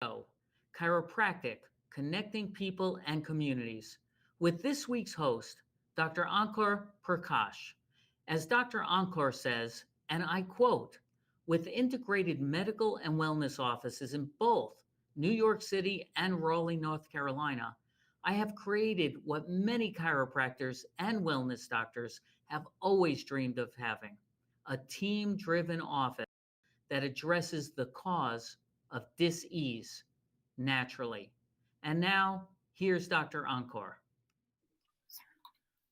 show, Chiropractic, Connecting People and Communities, with this week's host, Dr. Ankur Prakash. As Dr. Ankur says, and I quote, with integrated medical and wellness offices in both New York City and Raleigh, North Carolina, I have created what many chiropractors and wellness doctors have always dreamed of having, a team driven office that addresses the cause of dis-ease naturally. And now, here's Dr. Encore.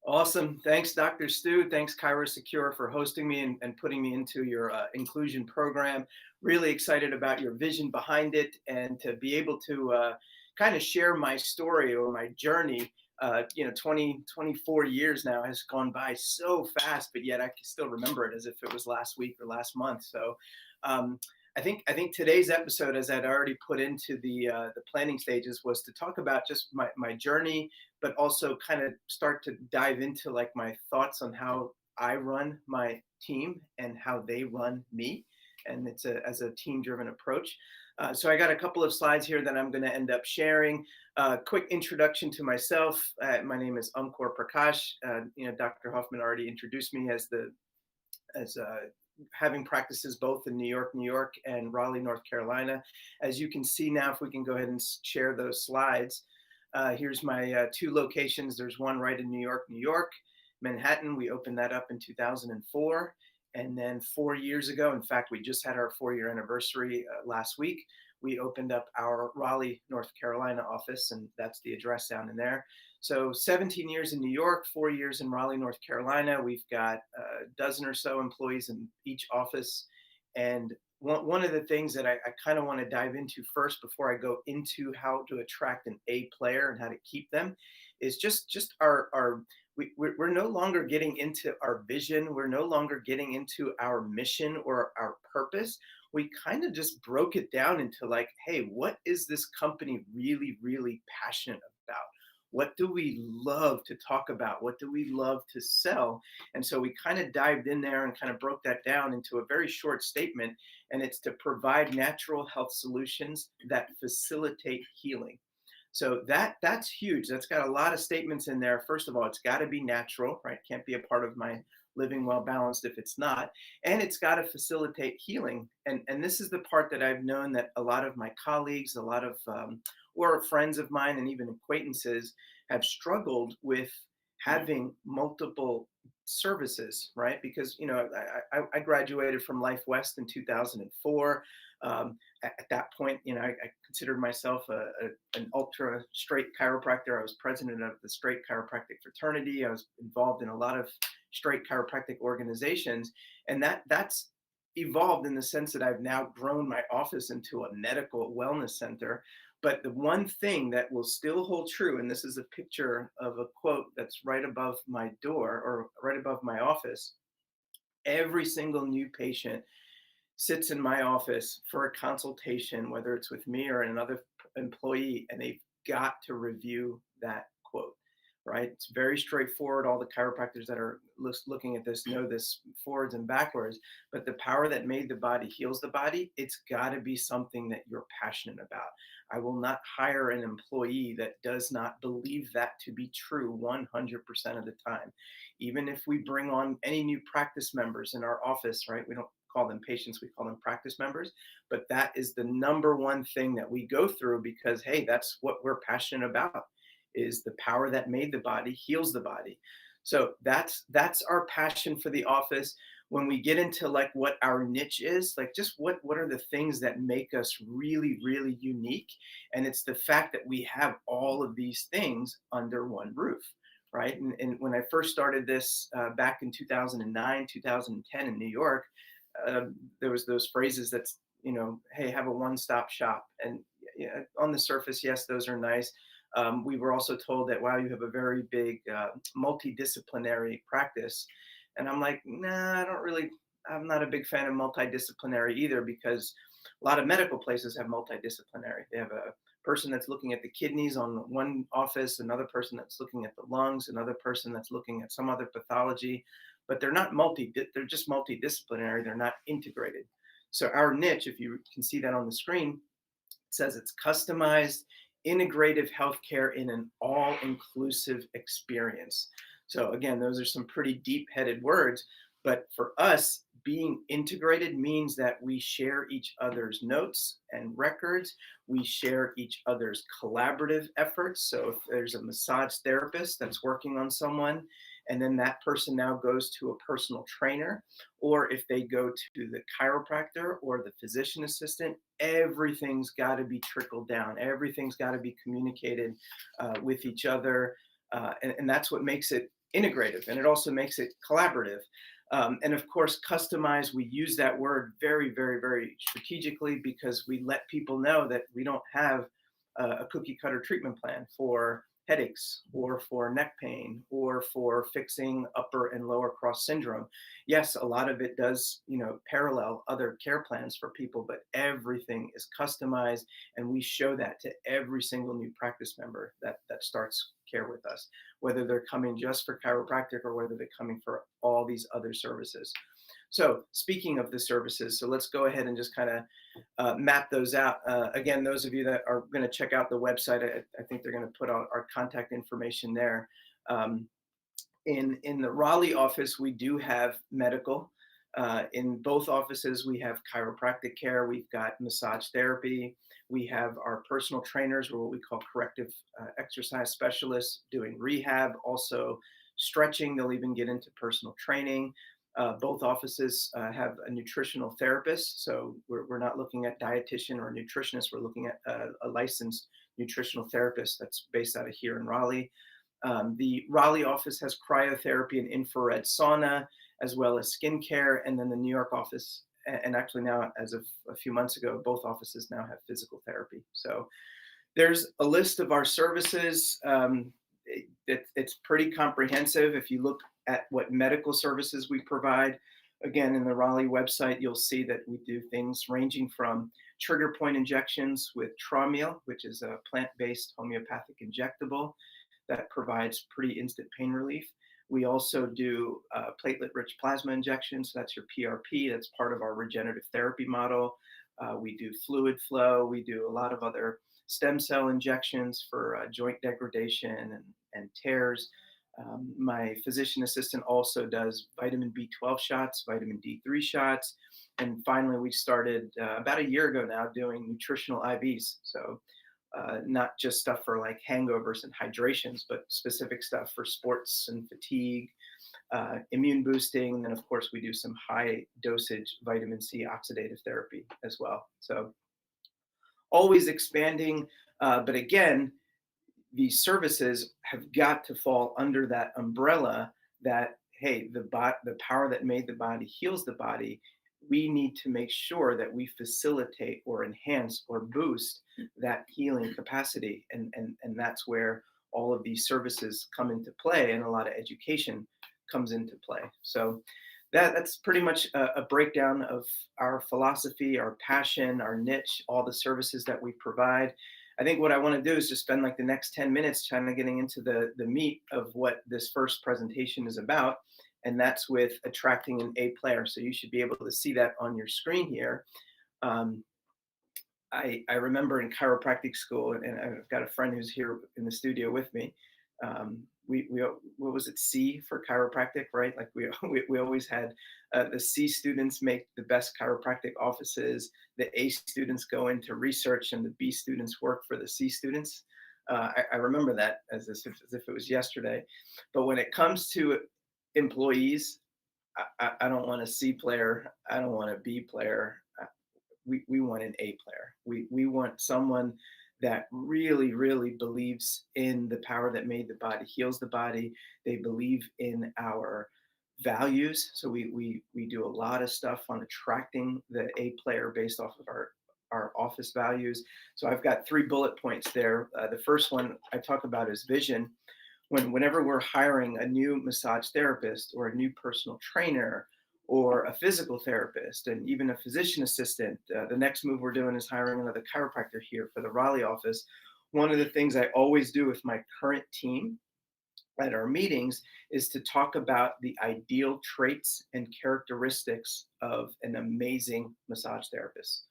Awesome. Thanks, Dr. Stu. Thanks, ChiroSecure, for hosting me and putting me into your inclusion program. Really excited about your vision behind it and to be able to kind of share my story or my journey. 24 years now has gone by so fast, but yet I can still remember it as if it was last week or last month. So um, I think today's episode, as I'd already put into the planning stages, was to talk about just my journey, but also kind of start to dive into like my thoughts on how I run my team and how they run me, and it's as a team-driven approach. So I got a couple of slides here that I'm going to end up sharing. Quick introduction to myself. My name is Ankur Prakash. Dr. Hoffman already introduced me as having practices both in New York, and Raleigh, North Carolina. As you can see now, if we can go ahead and share those slides. Here's my two locations. There's one right in New York, Manhattan. We opened that up in 2004. And then 4 years ago, in fact, we just had our 4-year anniversary last week. We opened up our Raleigh, North Carolina office, and that's the address down in there. So 17 years in New York, 4 years in Raleigh, North Carolina. We've got a dozen or so employees in each office. And one of the things that I kind of want to dive into first before I go into how to attract an A player and how to keep them is just we're no longer getting into our vision. We're no longer getting into our mission or our purpose. We kind of just broke it down into like, hey, what is this company really, really passionate about? What do we love to talk about? What do we love to sell? And so we kind of dived in there and kind of broke that down into a very short statement. And it's to provide natural health solutions that facilitate healing. So that's huge. That's got a lot of statements in there. First of all, it's got to be natural, right? Can't be a part of my living well balanced if it's not. And it's got to facilitate healing. And this is the part that I've known that a lot of my colleagues, a lot of or friends of mine, and even acquaintances have struggled with having multiple services, right? Because I graduated from Life West in 2004. At that point, I considered myself an ultra straight chiropractor. I was president of the Straight Chiropractic Fraternity. I was involved in a lot of straight chiropractic organizations, and that's evolved in the sense that I've now grown my office into a medical wellness center. But the one thing that will still hold true, and this is a picture of a quote that's right above my door or right above my office, every single new patient sits in my office for a consultation, whether it's with me or another employee, and they've got to review that quote, right? It's very straightforward. All the chiropractors that are looking at this know this forwards and backwards, but the power that made the body heals the body. It's got to be something that you're passionate about. I will not hire an employee that does not believe that to be true 100% of the time. Even if we bring on any new practice members in our office, right? We don't call them patients, we call them practice members. But that is the number one thing that we go through because, hey, that's what we're passionate about, is the power that made the body heals the body. So that's our passion for the office. When we get into like what our niche is, like just what are the things that make us really, really unique? And it's the fact that we have all of these things under one roof, right? And when I first started this back in 2009, 2010 in New York, there was those phrases that's, hey, have a one-stop shop. And on the surface, yes, those are nice. We were also told that, wow, you have a very big multidisciplinary practice. And I'm like, nah, I'm not a big fan of multidisciplinary either, because a lot of medical places have multidisciplinary. They have a person that's looking at the kidneys on one office, another person that's looking at the lungs, another person that's looking at some other pathology, but they're just multidisciplinary. They're not integrated. So our niche, if you can see that on the screen, says it's customized, integrative healthcare in an all-inclusive experience. So again, those are some pretty deep-headed words, but for us, being integrated means that we share each other's notes and records. We share each other's collaborative efforts. So if there's a massage therapist that's working on someone, and then that person now goes to a personal trainer, or if they go to the chiropractor or the physician assistant, everything's got to be trickled down. Everything's got to be communicated with each other. And that's what makes it integrative, and it also makes it collaborative. And of course, customize, we use that word very, very, very strategically because we let people know that we don't have a cookie cutter treatment plan for headaches or for neck pain or for fixing upper and lower cross syndrome. Yes, a lot of it does, parallel other care plans for people, but everything is customized, and we show that to every single new practice member that starts care with us, whether they're coming just for chiropractic or whether they're coming for all these other services. So speaking of the services, so let's go ahead and just kind of map those out. Again, those of you that are going to check out the website, I think they're going to put our contact information there. In the Raleigh office, we do have medical. In both offices, we have chiropractic care. We've got massage therapy. We have our personal trainers, or what we call corrective exercise specialists, doing rehab, also stretching. They'll even get into personal training. Both offices have a nutritional therapist. So we're not looking at dietitian or nutritionist. We're looking at a licensed nutritional therapist that's based out of here in Raleigh. The Raleigh office has cryotherapy and infrared sauna, as well as skincare. And then the New York office, and actually now, as of a few months ago, both offices now have physical therapy. So there's a list of our services. It's pretty comprehensive. If you look at what medical services we provide, again, in the Raleigh website, you'll see that we do things ranging from trigger point injections with Traumeel, which is a plant-based homeopathic injectable that provides pretty instant pain relief. We also do platelet-rich plasma injections. That's your PRP. That's part of our regenerative therapy model. We do fluid flow. We do a lot of other stem cell injections for joint degradation and tears. My physician assistant also does vitamin B12 shots, vitamin D3 shots. And finally, we started about a year ago now doing nutritional IVs. So not just stuff for like hangovers and hydrations, but specific stuff for sports and fatigue, immune boosting. And then, of course, we do some high dosage vitamin C oxidative therapy as well. So always expanding. But again, these services have got to fall under that umbrella that, hey, the power that made the body heals the body. We need to make sure that we facilitate or enhance or boost that healing capacity. And that's where all of these services come into play, and a lot of education comes into play. So that's pretty much a breakdown of our philosophy, our passion, our niche, all the services that we provide. I think what I want to do is just spend like the next 10 minutes trying to getting into the meat of what this first presentation is about. And that's with attracting an A player. So you should be able to see that on your screen here. I remember in chiropractic school, and I've got a friend who's here in the studio with me. We what was it, C for chiropractic, right? Like we always had the C students make the best chiropractic offices, the A students go into research, and the B students work for the C students. I remember that as if it was yesterday. But when it comes to employees, I don't want a C player. I don't want a B player. We want an A player. We want someone that really, really believes in the power that made the body heals the body. They believe in our values. So we do a lot of stuff on attracting the A player based off of our office values. So I've got 3 bullet points there. The first one I talk about is vision. Whenever we're hiring a new massage therapist or a new personal trainer or a physical therapist and even a physician assistant, the next move we're doing is hiring another chiropractor here for the Raleigh office. One of the things I always do with my current team at our meetings is to talk about the ideal traits and characteristics of an amazing massage therapist.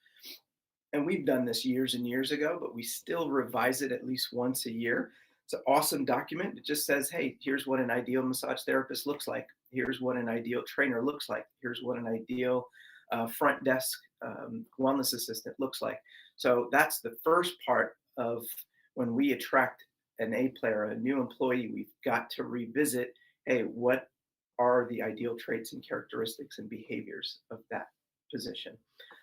And we've done this years and years ago, but we still revise it at least once a year. It's an awesome document. It just says, hey, here's what an ideal massage therapist looks like. Here's what an ideal trainer looks like. Here's what an ideal front desk wellness assistant looks like. So that's the first part of when we attract an A player, a new employee, we've got to revisit, hey, what are the ideal traits and characteristics and behaviors of that position?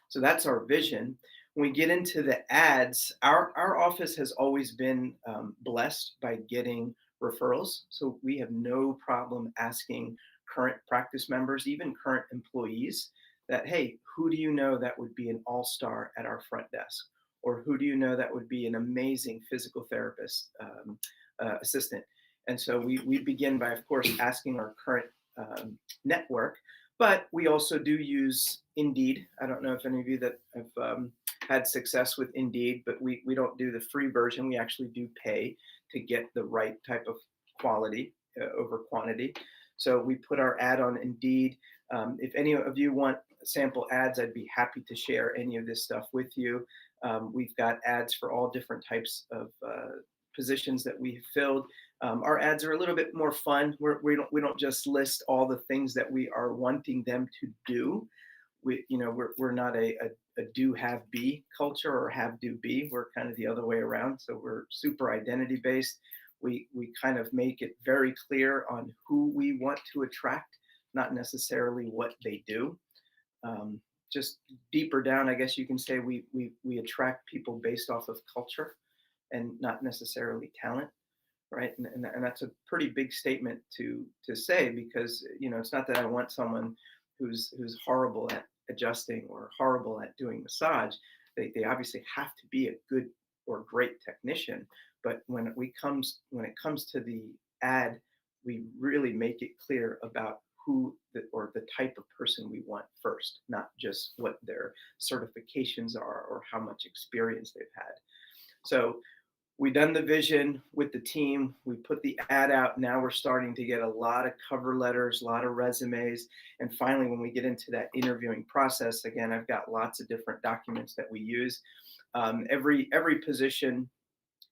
So that's our vision. When we get into the ads, our office has always been blessed by getting referrals. So we have no problem asking current practice members, even current employees, that, hey, who do you know that would be an all-star at our front desk? Or who do you know that would be an amazing physical therapist assistant? And so we begin by, of course, asking our current network, but we also do use Indeed. I don't know if any of you that have had success with Indeed, but we don't do the free version. We actually do pay to get the right type of quality over quantity. So we put our ad on Indeed. If any of you want sample ads, I'd be happy to share any of this stuff with you. We've got ads for all different types of positions that we've filled. Our ads are a little bit more fun. We don't just list all the things that we are wanting them to do. We're not a do have be culture or have do be. We're kind of the other way around. So we're super identity based. We kind of make it very clear on who we want to attract, not necessarily what they do. Just deeper down, I guess you can say we attract people based off of culture and not necessarily talent, right? And that's a pretty big statement to say, because it's not that I want someone who's horrible at adjusting or horrible at doing massage. They obviously have to be a good or great technician, but when it comes to the ad, we really make it clear about who the type of person we want first, not just what their certifications are or how much experience they've had. So we done the vision with the team. We put the ad out. Now we're starting to get a lot of cover letters, a lot of resumes. And finally, when we get into that interviewing process, again, I've got lots of different documents that we use. Every position,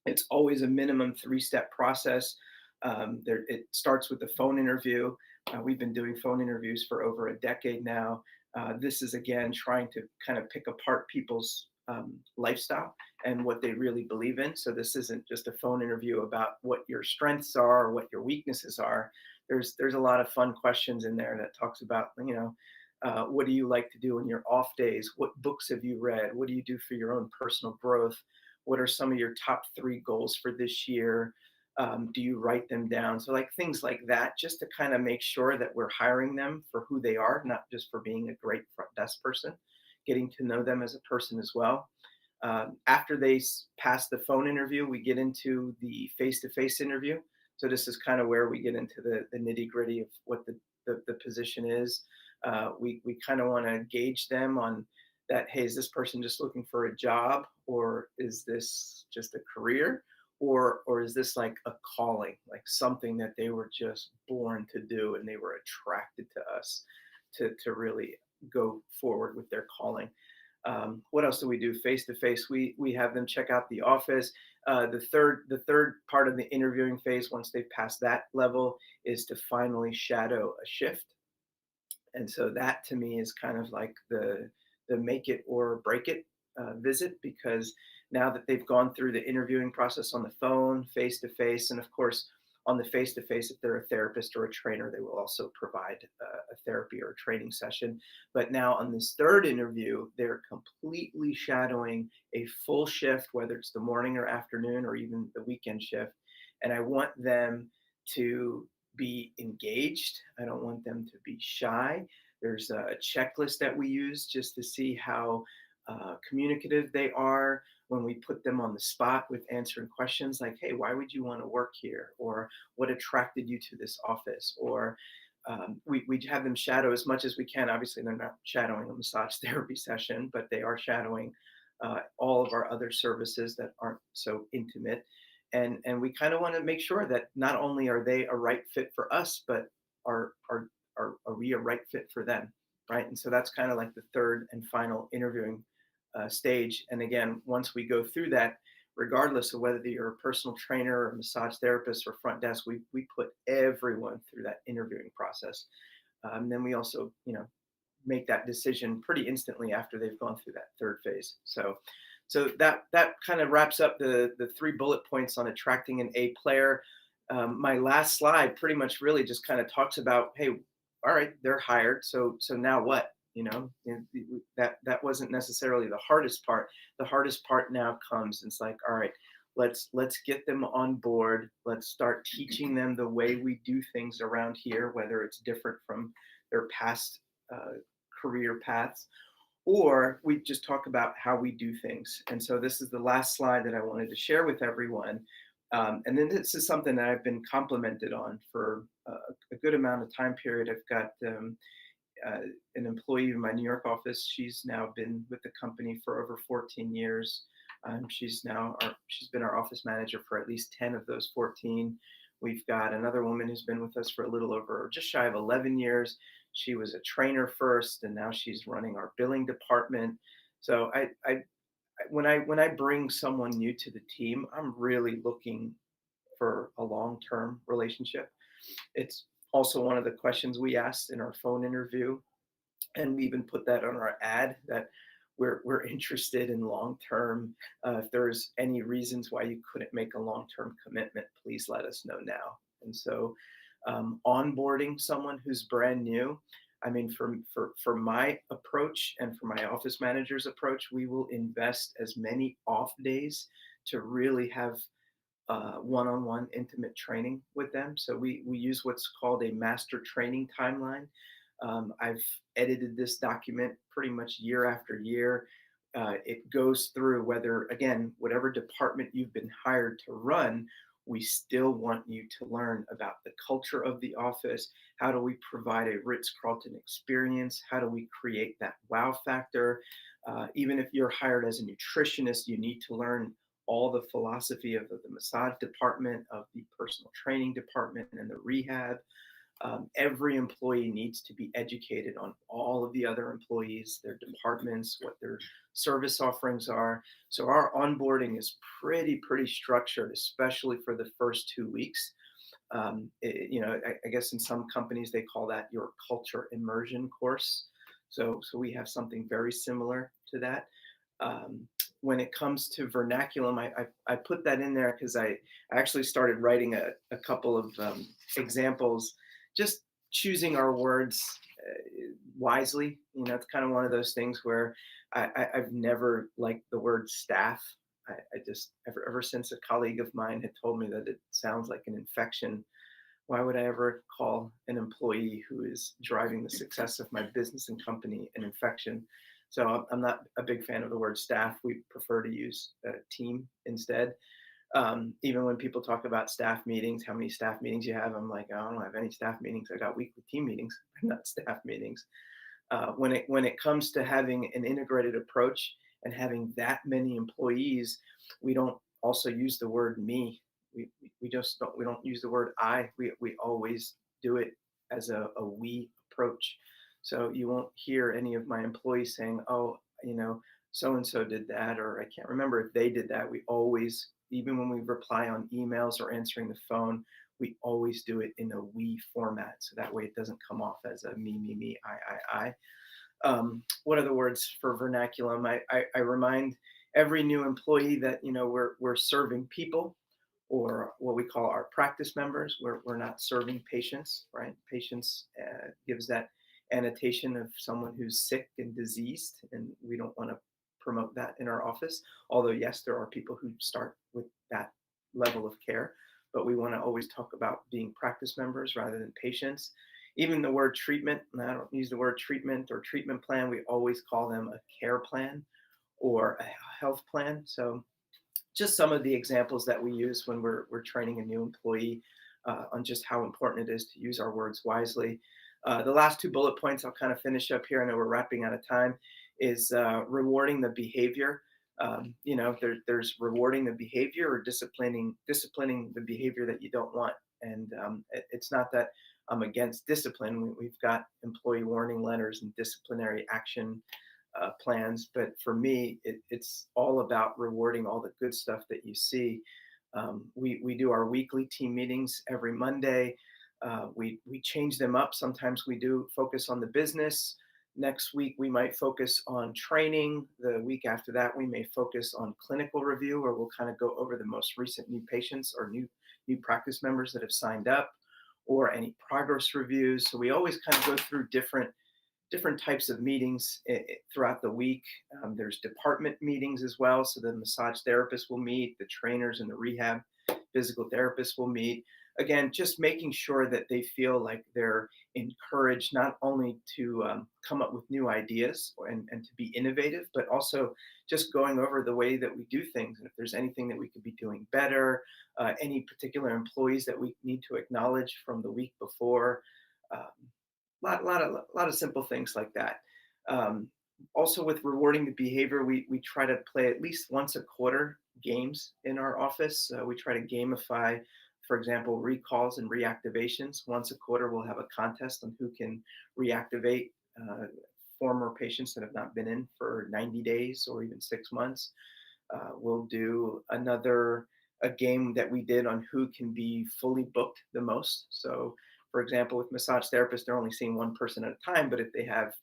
it's always a minimum 3-step process. It starts with the phone interview. We've been doing phone interviews for over a decade now. This is, again, trying to kind of pick apart people's lifestyle and what they really believe in. So this isn't just a phone interview about what your strengths are or what your weaknesses are. There's a lot of fun questions in there that talks about, what do you like to do in your off days? What books have you read? What do you do for your own personal growth? What are some of your top 3 goals for this year? Do you write them down? So like things like that, just to kind of make sure that we're hiring them for who they are, not just for being a great front desk person, getting to know them as a person as well. After they pass the phone interview, we get into the face-to-face interview. So this is kind of where we get into the nitty-gritty of what the position is. We kind of want to gauge them on that. Hey, is this person just looking for a job, or is this just a career? Or is this like a calling, like something that they were just born to do and they were attracted to us to really go forward with their calling? What else do we do face to face? We have them check out the office. The third part of the interviewing phase, once they've passed that level, is to finally shadow a shift. And so that to me is kind of like the make it or break it visit, because now that they've gone through the interviewing process on the phone, face to face, and of course on the face to face, if they're a therapist or a trainer, they will also provide a therapy or a training session. But now on this third interview, they're completely shadowing a full shift, whether it's the morning or afternoon or even the weekend shift. And I want them to be engaged. I don't want them to be shy. There's a checklist that we use just to see how communicative they are when we put them on the spot with answering questions like, hey, why would you want to work here? Or what attracted you to this office? Or we have them shadow as much as we can. Obviously, they're not shadowing a massage therapy session, but they are shadowing all of our other services that aren't so intimate. And we kind of want to make sure that not only are they a right fit for us, but are we a right fit for them, right? And so that's kind of like the third and final interviewing stage. And again, once we go through that, regardless of whether you're a personal trainer or massage therapist or front desk, we put everyone through that interviewing process. Then we also, make that decision pretty instantly after they've gone through that third phase. So that kind of wraps up the 3 bullet points on attracting an A player. My last slide pretty much really just kind of talks about, hey, all right, they're hired. So now what? That wasn't necessarily the hardest part. The hardest part now comes. It's like, all right, let's get them on board. Let's start teaching them the way we do things around here, whether it's different from their past career paths, or we just talk about how we do things. And so this is the last slide that I wanted to share with everyone. And then this is something that I've been complimented on for a good amount of time period. I've got an employee in my New York office. She's now been with the company for over 14 years. She's been our office manager for at least 10 of those 14. We've got another woman who's been with us for a little over, just shy of 11 years. She was a trainer first, and now she's running our billing department. So when I bring someone new to the team, I'm really looking for a long-term relationship. It's also one of the questions we asked in our phone interview, and we even put that on our ad, that we're interested in long-term. If there's any reasons why you couldn't make a long-term commitment, please let us know now. And so onboarding someone who's brand new, I mean, for my approach and for my office manager's approach, we will invest as many off days to really have one-on-one intimate training with them. So we use what's called a master training timeline. I've edited this document pretty much year after year. It goes through whether, again, whatever department you've been hired to run, we still want you to learn about the culture of the office. How do we provide a Ritz-Carlton experience? How do we create that wow factor? Even if you're hired as a nutritionist, you need to learn all the philosophy of the massage department, of the personal training department, and the rehab. Every employee needs to be educated on all of the other employees, their departments, what their service offerings are. So our onboarding is pretty structured, especially for the first 2 weeks. I guess in some companies they call that your culture immersion course. So we have something very similar to that. When it comes to vernaculum, I put that in there because I actually started writing a couple of examples, just choosing our words wisely. It's kind of one of those things where I've never liked the word staff. I just, ever since a colleague of mine had told me that it sounds like an infection, why would I ever call an employee who is driving the success of my business and company an infection? So I'm not a big fan of the word staff. We prefer to use team instead. Even when people talk about staff meetings, how many staff meetings you have, I'm like, I don't have any staff meetings. I got weekly team meetings, not staff meetings. When it comes to having an integrated approach and having that many employees, we don't also use the word me. We don't use the word I. We always do it as a we approach. So you won't hear any of my employees saying, oh, so and so did that, or I can't remember if they did that. We always, even when we reply on emails or answering the phone, we always do it in a we format. So that way it doesn't come off as a me, I. What are the words for vernaculum? I remind every new employee that we're serving people, or what we call our practice members. We're not serving patients, right? Patients gives that annotation of someone who's sick and diseased, and we don't want to promote that in our office. Although yes, there are people who start with that level of care, but we want to always talk about being practice members rather than patients. Even the word treatment, and I don't use the word treatment or treatment plan, we always call them a care plan or a health plan. So just some of the examples that we use when we're training a new employee on just how important it is to use our words wisely. The last 2 bullet points, I'll kind of finish up here. I know we're wrapping out of time, is rewarding the behavior. There's rewarding the behavior or disciplining the behavior that you don't want. And it's not that I'm against discipline. We've got employee warning letters and disciplinary action plans. But for me, it's all about rewarding all the good stuff that you see. We do our weekly team meetings every Monday. We change them up. Sometimes we do focus on the business. Next week we might focus on training. The week after that we may focus on clinical review, where we'll kind of go over the most recent new patients or new practice members that have signed up, or any progress reviews. So we always kind of go through different types of meetings throughout the week. There's department meetings as well. So the massage therapists will meet, the trainers and the rehab physical therapists will meet. Again, just making sure that they feel like they're encouraged not only to come up with new ideas and to be innovative, but also just going over the way that we do things. And if there's anything that we could be doing better, any particular employees that we need to acknowledge from the week before. Um, lot of simple things like that. Um, Also, with rewarding the behavior, we try to play at least once a quarter games in our office. We try to gamify, for example, recalls and reactivations. Once a quarter, we'll have a contest on who can reactivate former patients that have not been in for 90 days or even 6 months. We'll do a game that we did on who can be fully booked the most. So, for example, with massage therapists, they're only seeing one person at a time, but if they have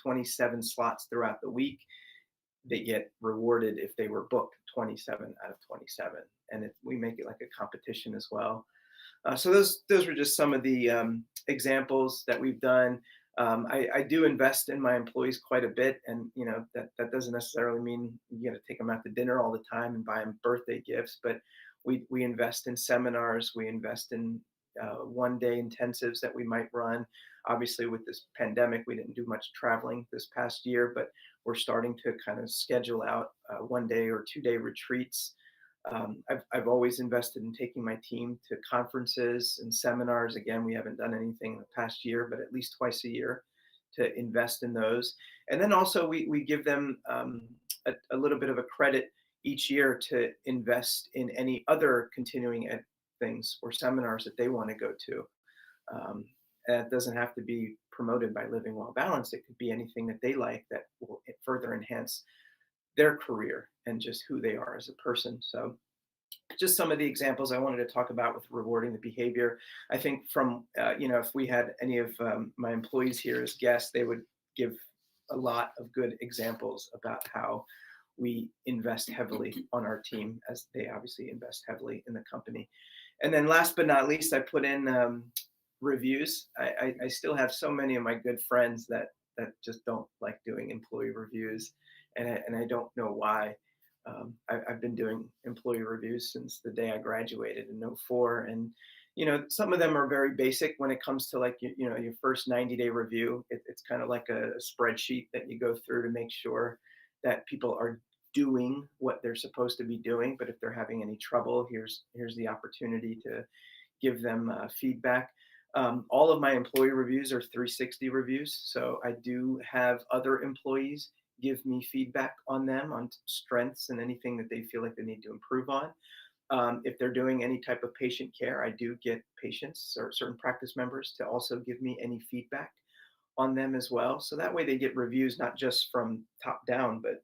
27 slots throughout the week, they get rewarded if they were booked 27 out of 27, and we make it like a competition as well. So those were just some of the examples that we've done. I do invest in my employees quite a bit, and that doesn't necessarily mean you got to take them out to dinner all the time and buy them birthday gifts, but we invest in seminars, we invest in one-day intensives that we might run. Obviously, with this pandemic, we didn't do much traveling this past year, but we're starting to kind of schedule out one-day or two-day retreats. I've always invested in taking my team to conferences and seminars. Again, we haven't done anything in the past year, but at least twice a year to invest in those. And then also we give them a little bit of a credit each year to invest in any other continuing ed things or seminars that they want to go to. Um, and it doesn't have to be promoted by Living Well Balanced. It could be anything that they like that will further enhance their career and just who they are as a person. So just some of the examples I wanted to talk about with rewarding the behavior. I think from, if we had any of my employees here as guests, they would give a lot of good examples about how we invest heavily on our team, as they obviously invest heavily in the company. And then last but not least, I put in reviews. I still have so many of my good friends that just don't like doing employee reviews, and I don't know why. I've been doing employee reviews since the day I graduated in '04, and some of them are very basic when it comes to like your first 90-day review. It's kind of like a spreadsheet that you go through to make sure that people are doing what they're supposed to be doing. But if they're having any trouble, here's the opportunity to give them feedback. All of my employee reviews are 360 reviews, so I do have other employees give me feedback on them, on strengths and anything that they feel like they need to improve on. If they're doing any type of patient care, I do get patients or certain practice members to also give me any feedback on them as well. So that way they get reviews not just from top down, but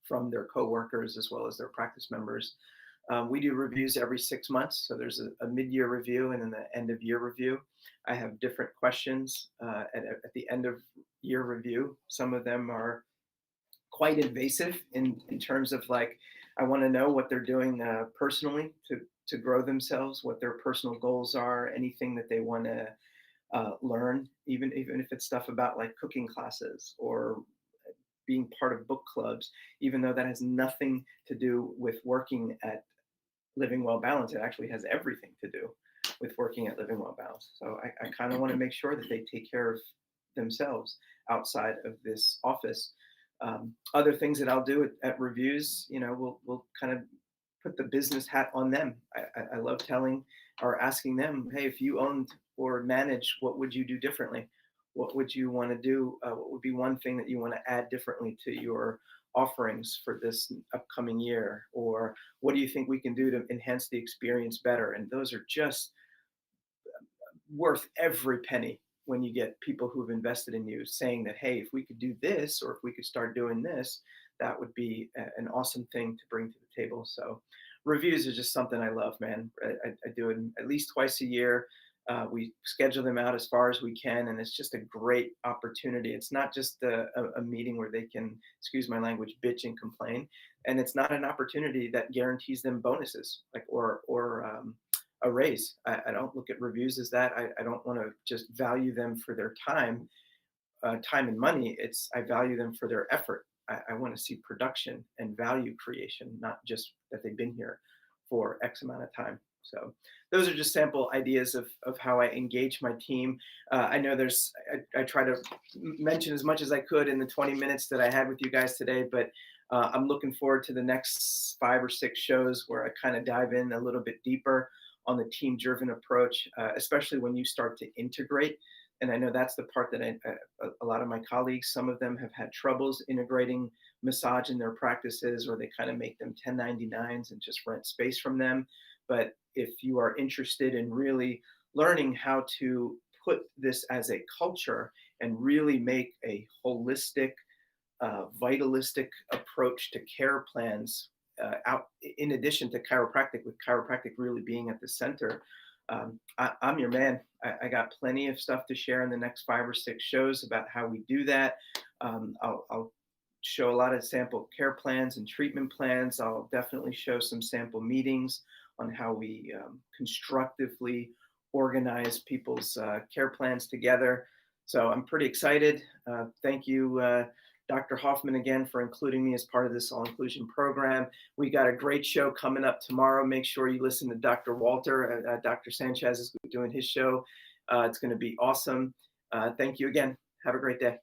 from their coworkers as well as their practice members. We do reviews every 6 months. So there's a mid-year review and then the end of year review. I have different questions at the end of year review. Some of them are quite invasive in terms of like, I want to know what they're doing personally to grow themselves, what their personal goals are, anything that they want to learn, even if it's stuff about like cooking classes or being part of book clubs, even though that has nothing to do with working at Living Well Balanced. It actually has everything to do with working at Living Well Balanced. So I kind of want to make sure that they take care of themselves outside of this office. Other things that I'll do at reviews, we'll kind of put the business hat on them. I love telling or asking them, hey, if you owned or managed, what would you do differently? What would you want to do? What would be one thing that you want to add differently to your offerings for this upcoming year? Or what do you think we can do to enhance the experience better? And those are just worth every penny when you get people who've invested in you saying that, hey, if we could do this, or if we could start doing this, that would be an awesome thing to bring to the table. So reviews are just something I love, man. I do it at least twice a year. We schedule them out as far as we can, and it's just a great opportunity. It's not just a meeting where they can, excuse my language, bitch and complain, and it's not an opportunity that guarantees them bonuses, like or a raise. I don't look at reviews as that. I don't want to just value them for their time and money. It's I value them for their effort. I want to see production and value creation, not just that they've been here for X amount of time. So those are just sample ideas of how I engage my team. I know I try to mention as much as I could in the 20 minutes that I had with you guys today, but I'm looking forward to the next 5 or 6 shows where I kind of dive in a little bit deeper on the team-driven approach, especially when you start to integrate. And I know that's the part that a lot of my colleagues, some of them have had troubles integrating massage in their practices, or they kind of make them 1099s and just rent space from them. But if you are interested in really learning how to put this as a culture and really make a holistic, vitalistic approach to care plans, out in addition to chiropractic, with chiropractic really being at the center, I'm your man. I got plenty of stuff to share in the next 5 or 6 shows about how we do that. I'll show a lot of sample care plans and treatment plans. I'll definitely show some sample meetings on how we constructively organize people's care plans together. So I'm pretty excited. Thank you, Dr. Hoffman, again, for including me as part of this all inclusion program. We got a great show coming up tomorrow. Make sure you listen to Dr. Walter. Dr. Sanchez is doing his show. It's going to be awesome. Thank you again. Have a great day.